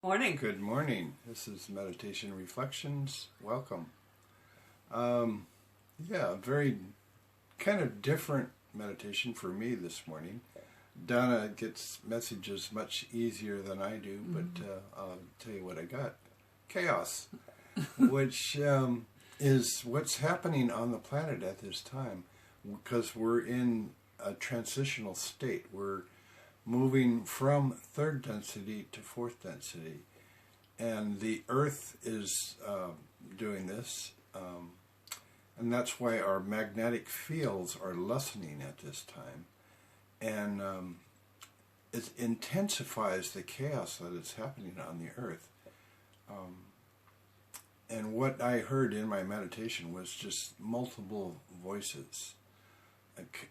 Morning. Good morning. This is Meditation Reflections. Welcome. Yeah, very kind of different meditation for me this morning. Donna gets messages much easier than I do, but I'll tell you what I got. Chaos, which is what's happening on the planet at this time, because we're in a transitional state. We're moving from third density to fourth density, and the Earth is doing this, and that's why our magnetic fields are lessening at this time, and it intensifies the chaos that is happening on the Earth. And what I heard in my meditation was just multiple voices.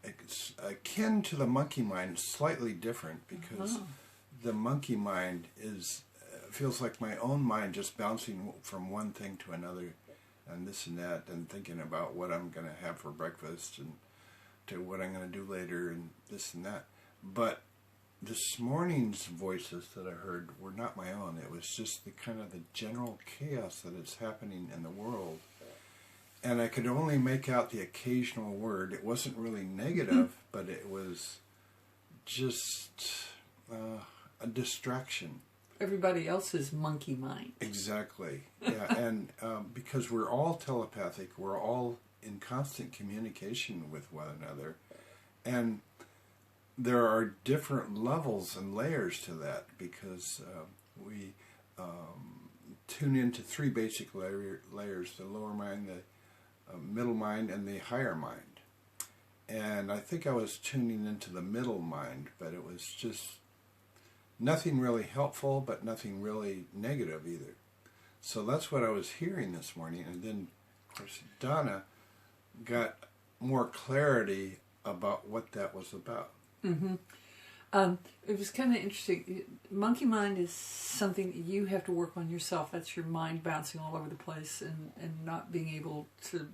It's akin to the monkey mind, slightly different, because the monkey mind feels like my own mind just bouncing from one thing to another, and this and that, and thinking about what I'm going to have for breakfast and to what I'm going to do later and this and that. But this morning's voices that I heard were not my own. It was just the kind of the general chaos that is happening in the world. And I could only make out the occasional word. It wasn't really negative, but it was just a distraction. Everybody else's monkey mind. Exactly. Yeah, and because we're all telepathic, we're all in constant communication with one another. And there are different levels and layers to that, because we tune into three basic layers: the lower mind, the middle mind, and the higher mind. And I think I was tuning into the middle mind, but it was just nothing really helpful, but nothing really negative either. So that's what I was hearing this morning. And then, of course, Donna got more clarity about what that was about. Mm-hmm. It was kind of interesting. Monkey mind is something that you have to work on yourself. That's your mind bouncing all over the place and not being able to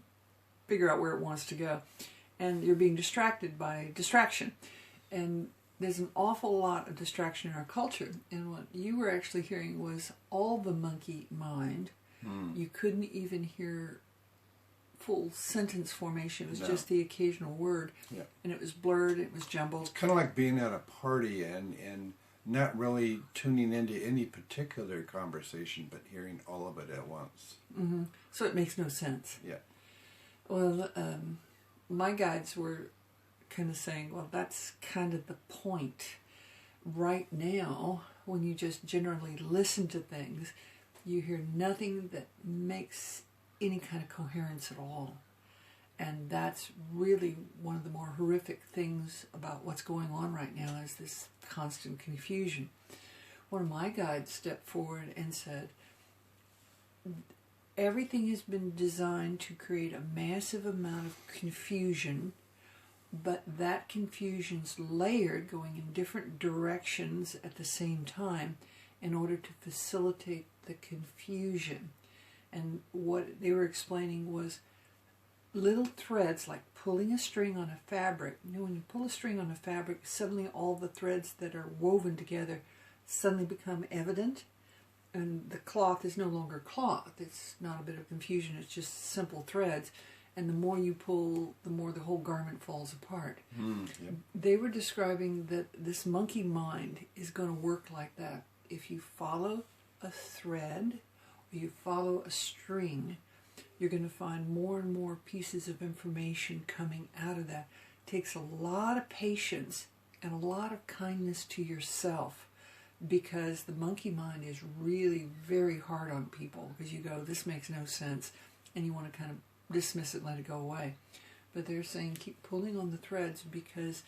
figure out where it wants to go. And you're being distracted by distraction. And there's an awful lot of distraction in our culture. And what you were actually hearing was all the monkey mind. You couldn't even hear full sentence formation. It was just the occasional word. Yeah. And it was blurred, it was jumbled. It's kind of like being at a party and not really tuning into any particular conversation, but hearing all of it at once. Mm-hmm. So it makes no sense. Yeah. Well, my guides were kind of saying, well, that's kind of the point. Right now, when you just generally listen to things, you hear nothing that makes any kind of coherence at all. And that's really one of the more horrific things about what's going on right now, is this constant confusion. One of my guides stepped forward and said, everything has been designed to create a massive amount of confusion, but that confusion's layered, going in different directions at the same time in order to facilitate the confusion. And what they were explaining was little threads, like pulling a string on a fabric. You know, when you pull a string on a fabric, suddenly all the threads that are woven together suddenly become evident, and the cloth is no longer cloth. It's not a bit of confusion, it's just simple threads. And the more you pull, the more the whole garment falls apart. Yep. They were describing that this monkey mind is going to work like that. If you follow a thread, or you follow a string, you're going to find more and more pieces of information coming out of that. It takes a lot of patience and a lot of kindness to yourself, because the monkey mind is really very hard on people, because you go, this makes no sense, and you want to kind of dismiss it, let it go away. But they're saying keep pulling on the threads, because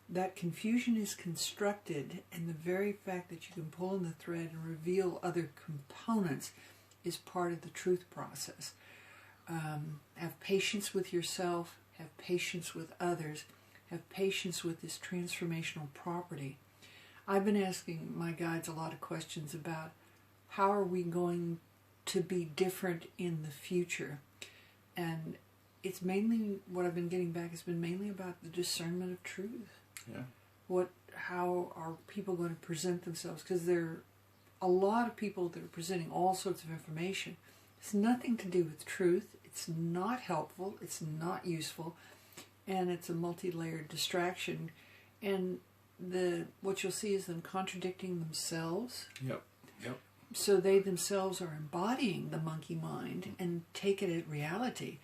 that confusion is constructed, and the very fact that you can pull on the thread and reveal other components is part of the truth process. Have patience with yourself, have patience with others, have patience with this transformational property. I've been asking my guides a lot of questions about how are we going to be different in the future. And it's mainly, what I've been getting back has been mainly about the discernment of truth. Yeah. How are people going to present themselves? Because they're a lot of people that are presenting all sorts of information. It's nothing to do with truth. It's not helpful. It's not useful. And it's a multi-layered distraction. And what you'll see is them contradicting themselves. Yep. Yep. So they themselves are embodying the monkey mind and take it as reality.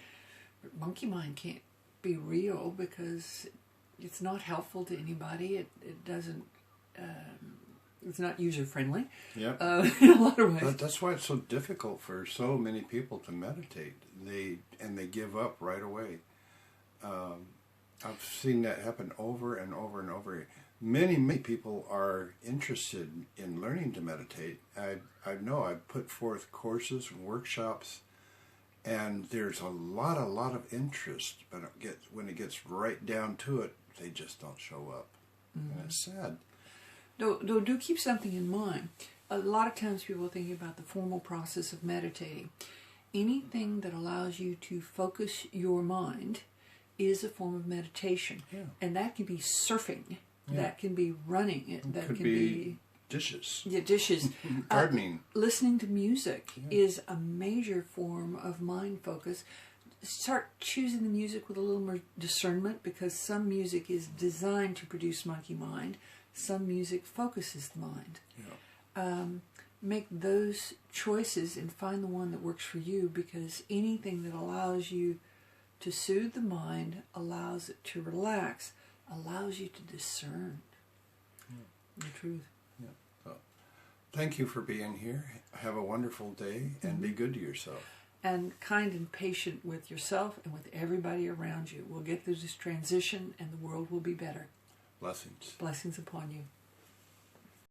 But monkey mind can't be real because it's not helpful to anybody. It doesn't. It's not user friendly. Yep. In a lot of ways. That's why it's so difficult for so many people to meditate. They give up right away. I've seen that happen over and over and over. Many people are interested in learning to meditate. I know I've put forth courses and workshops, and there's a lot of interest, but when it gets right down to it, they just don't show up. Mm-hmm. And it's sad. Do keep something in mind. A lot of times people are thinking about the formal process of meditating. Anything that allows you to focus your mind is a form of meditation. Yeah. And that can be surfing. Yeah. That can be running. That could can be dishes. Yeah, dishes. Gardening. Listening to music is a major form of mind focus. Start choosing the music with a little more discernment, because some music is designed to produce monkey mind. Some music focuses the mind. Yeah. Make those choices and find the one that works for you, because anything that allows you to soothe the mind, allows it to relax, allows you to discern the truth. Yeah. So, thank you for being here. Have a wonderful day, and be good to yourself. And kind and patient with yourself and with everybody around you. We'll get through this transition and the world will be better. Blessings. Blessings upon you.